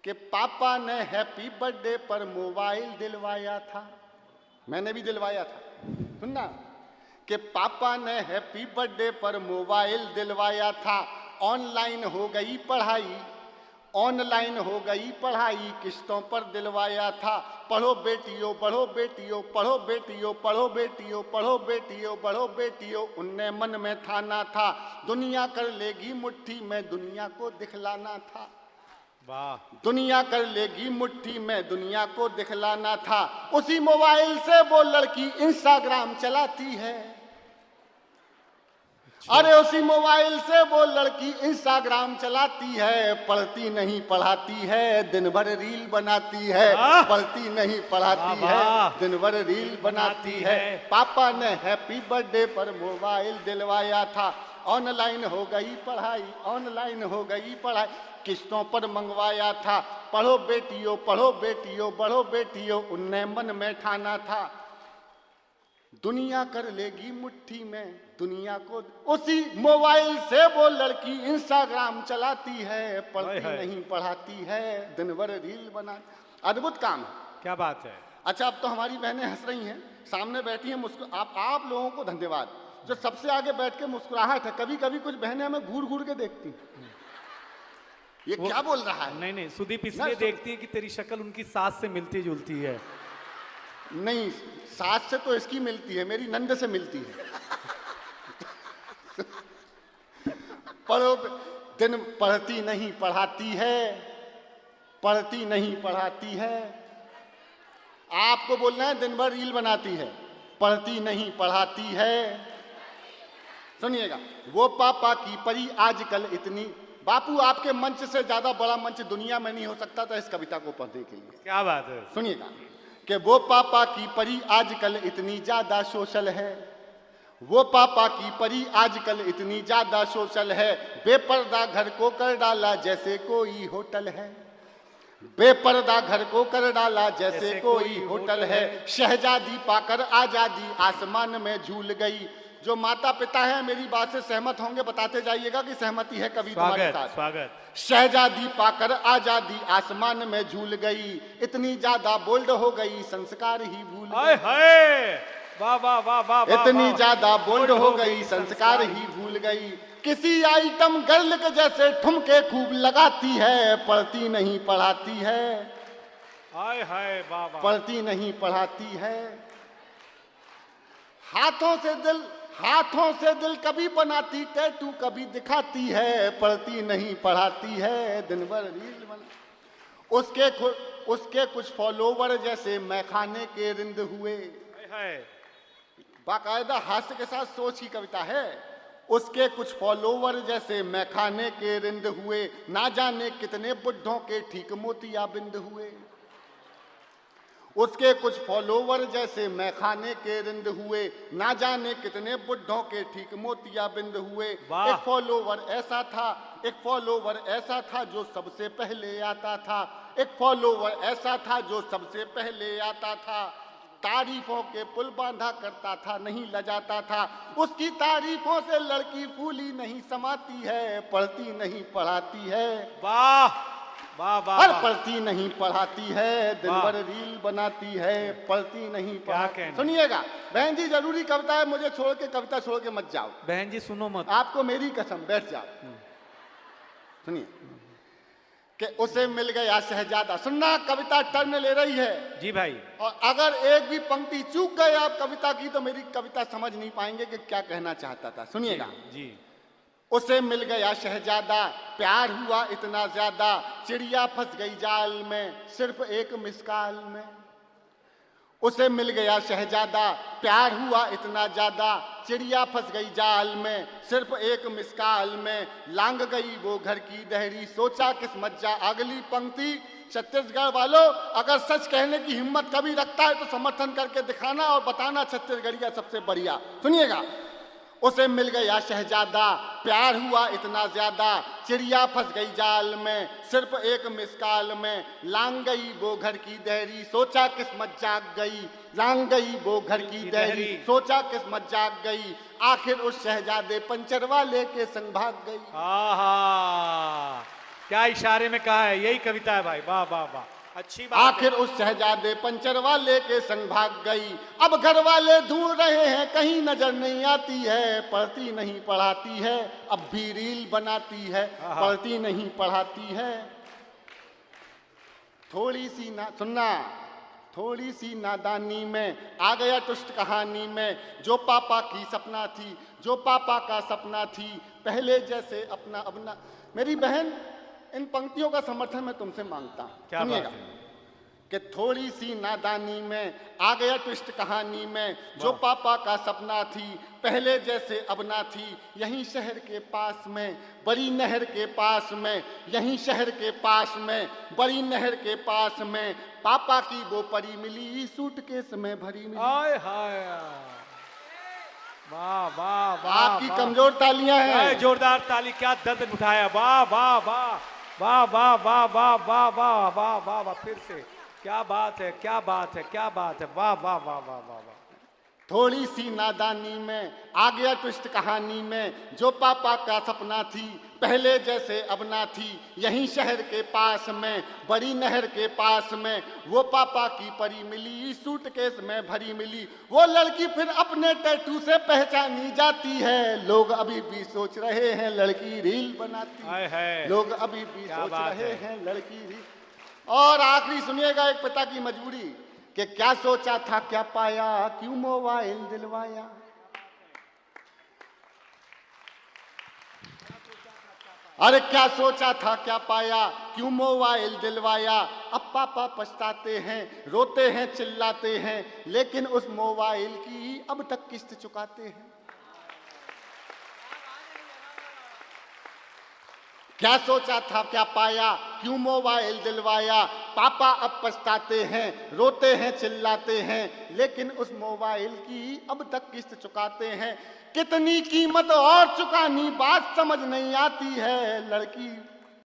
कि पापा ने हैप्पी बर्थडे पर मोबाइल दिलवाया था। मैंने भी दिलवाया था, सुनना, कि पापा ने हैप्पी बर्थडे पर मोबाइल दिलवाया था। ऑनलाइन हो गई पढ़ाई, ऑनलाइन हो गई पढ़ाई, किस्तों पर दिलवाया था। पढ़ो बेटियों, पढ़ो बेटियों, पढ़ो बेटियों, पढ़ो बेटियों, पढ़ो बेटियों, पढ़ो बेटियों, उनने मन में ठाना था। दुनिया कर लेगी मुट्ठी में, दुनिया को दिखलाना था। वाह, दुनिया कर लेगी मुट्ठी में, दुनिया को दिखलाना था। उसी मोबाइल से वो लड़की इंस्टाग्राम चलाती है। अरे उसी मोबाइल से वो लड़की इंस्टाग्राम चलाती है। पढ़ती नहीं पढ़ाती है, दिन भर रील बनाती है। पढ़ती नहीं पढ़ाती है, दिन भर रील बनाती है। पापा ने हैप्पी बर्थडे पर मोबाइल दिलवाया था। ऑनलाइन हो गई पढ़ाई, ऑनलाइन हो गई पढ़ाई, किस्तों पर मंगवाया था। पढ़ो बेटियों, पढ़ो बेटियों, पढ़ो बेटियों, उनने मन में ठाना था। दुनिया कर लेगी मुट्ठी में, दुनिया को। उसी मोबाइल से वो लड़की इंस्टाग्राम चलाती है। पढ़ती नहीं पढ़ाती है, दिन भर रील बना। अद्भुत काम है, क्या बात है। अच्छा, अब तो हमारी बहनें हंस रही हैं, सामने बैठी हैं, आप लोगों को धन्यवाद। जो सबसे आगे बैठ के मुस्कुराहट है। कभी कभी कुछ बहनें हमें घूर घूर के देखती हैं, ये क्या बोल रहा है। नहीं नहीं, सुदीप इसलिए देखती है कि तेरी शक्ल उनकी सास से मिलती जुलती है। नहीं, सास से तो इसकी मिलती है, मेरी नंद से मिलती है। पढ़ो, दिन पढ़ती नहीं पढ़ाती है, पढ़ती नहीं पढ़ाती है। आपको बोलना है दिन भर रील बनाती है, पढ़ती नहीं पढ़ाती है। सुनिएगा, वो पापा की परी आजकल इतनी। बापू, आपके मंच से ज्यादा बड़ा मंच दुनिया में नहीं हो सकता था इस कविता को पढ़ने के लिए। क्या बात है। सुनिएगा, कि वो पापा की परी आजकल इतनी ज्यादा सोशल है। वो पापा की परी आजकल इतनी ज्यादा सोशल है। बेपर्दा घर को कर डाला जैसे कोई होटल है। बेपर्दा घर को कर डाला जैसे कोई होटल है। शहजादी पाकर आजादी आसमान में झूल गई। जो माता पिता है मेरी बात से सहमत होंगे, बताते जाइएगा कि सहमति है कभी तुम्हारे साथ। स्वागत। शहजादी पाकर आजादी आसमान में झूल गई। इतनी ज्यादा बोल्ड हो गई, संस्कार ही भूल गई। वाह वाह वाह वाह। इतनी ज्यादा बोल्ड हो गई, संस्कार ही भूल गई। किसी आइटम गर्ल के जैसे ठुमके खूब लगाती है। पढ़ती नहीं पढ़ाती है, हाय हाय वाह वाह। पढ़ती नहीं पढ़ाती है। हाथों से दिल कभी बनाती, टैटू कभी दिखाती है। पढ़ती नहीं पढ़ाती है, दिन भर रील बना। उसके कुछ फॉलोवर जैसे मैखाने के रिंद हुए। बाकायदा हास्य के साथ सोच की कविता है। उसके कुछ फॉलोवर जैसे मैखाने के रिंद हुए। ना जाने कितने बुढ़ों के ठीक मोतिया बिंद हुए। उसके कुछ फॉलोवर जैसे मैखाने के रिंद हुए। ना जाने कितने बुढ़ों के ठीक मोतिया बिंद हुए। एक फॉलोवर ऐसा था जो सबसे पहले आता था। एक फॉलोवर ऐसा था जो सबसे पहले आता था। तारीफों के पुल बांधा करता था, नहीं लजाता था। उसकी तारीफों से लड़की फूली नहीं समाती है। पढ़ती नहीं पढ़ाती है, वाह वाह वाह। और पढ़ती नहीं पढ़ाती है, दिन भर रील बनाती है। पढ़ती नहीं पढ़ाती। सुनिएगा बहन जी, जरूरी कविता है, मुझे छोड़ के कविता छोड़ के मत जाओ। बहन जी सुनो मत, आपको मेरी कसम, बैठ जाओ। सुनिए, कि उसे मिल गया शहजादा। सुनना, कविता टर्न ले रही है जी भाई। और अगर एक भी पंक्ति चूक गए आप कविता की तो मेरी कविता समझ नहीं पाएंगे कि क्या कहना चाहता था। सुनिएगा जी। उसे मिल गया शहजादा, प्यार हुआ इतना ज्यादा। चिड़िया फंस गई जाल में, सिर्फ एक मिसकाल में। उसे मिल गया शहजादा, प्यार हुआ इतना ज्यादा। चिड़िया फंस गई जाल में, सिर्फ एक मिसकाल में। लांग गई वो घर की दहरी, सोचा किस्मत जा। अगली पंक्ति छत्तीसगढ़ वालों, अगर सच कहने की हिम्मत कभी रखता है तो समर्थन करके दिखाना और बताना छत्तीसगढ़िया सबसे बढ़िया। सुनिएगा, उसे मिल गया शहजादा, प्यार हुआ इतना ज्यादा। चिड़िया फंस गई जाल में, सिर्फ एक मिसकाल में। लांग गई वो घर की दहरी, सोचा किस्मत जाग गई। लांग गई वो घर की दहरी, सोचा किस्मत जाग गई। आखिर उस शहजादे पंचर वाले के संग भाग गई। क्या इशारे में कहा है, यही कविता है भाई, वाह वाह वाह, अच्छी बात है। आखिर उस शहजादे पंचर वाले के संग भाग गई, अब घर वाले ढूंढ रहे हैं कहीं नजर नहीं आती है, पढ़ती नहीं पढ़ाती है, अब भी रील बनाती है, पढ़ती नहीं पढ़ाती है। थोड़ी सी ना सुनना, थोड़ी सी नादानी में आ गया ट्विस्ट कहानी में, जो पापा की सपना थी, जो पापा का सपना थी, पहले जैसे अपना अपना। मेरी बहन, इन पंक्तियों का समर्थन मैं तुमसे मांगता हूं, क्या बात सुनिएगा है? कि थोड़ी सी नादानी में आ गया ट्विस्ट कहानी में, जो पापा का सपना थी, पहले जैसे अब ना थी, यहीं शहर के पास में, बड़ी नहर के पास में, यहीं शहर के पास में, बड़ी नहर के पास में, पापा की वो परी मिली, सूटकेस में भरी मिली। हाय हाय, वाह वाह वाह, आपकी वाह। कमजोर तालियां हाय, हैं। जोरदार ताली, क्या दर्द उठाया, वाह वाह वाह वाह वाह वाह वाह वाह वाह वाह वाह वाह, फिर से क्या बात है, क्या बात है, क्या बात है, वाह वाह वाह वाह वाह वाह। थोड़ी सी नादानी में आ गया ट्विस्ट कहानी में, जो पापा का सपना थी, पहले जैसे अब ना थी, यहीं शहर के पास में, बड़ी नहर के पास में, वो पापा की परी मिली, सूटकेस में भरी मिली। वो लड़की फिर अपने टैटू से पहचानी जाती है, लोग अभी भी सोच रहे हैं लड़की रील बनाती हाय हाय, लोग अभी भी क्या सोच बात रहे है। हैं लड़की रील। और आखिरी सुनिएगा, एक पिता की मजबूरी, कि क्या सोचा था क्या पाया, क्यों मोबाइल दिलवाया। अरे क्या सोचा था क्या पाया, क्यों मोबाइल दिलवाया, अब पापा पछताते हैं, रोते हैं चिल्लाते हैं, लेकिन उस मोबाइल की अब तक किस्त चुकाते हैं। क्या सोचा था क्या पाया, क्यों मोबाइल दिलवाया, पापा अब पछताते हैं, रोते हैं चिल्लाते हैं, लेकिन उस मोबाइल की अब तक किस्त चुकाते हैं। कितनी कीमत और चुकानी बात समझ नहीं आती है, लड़की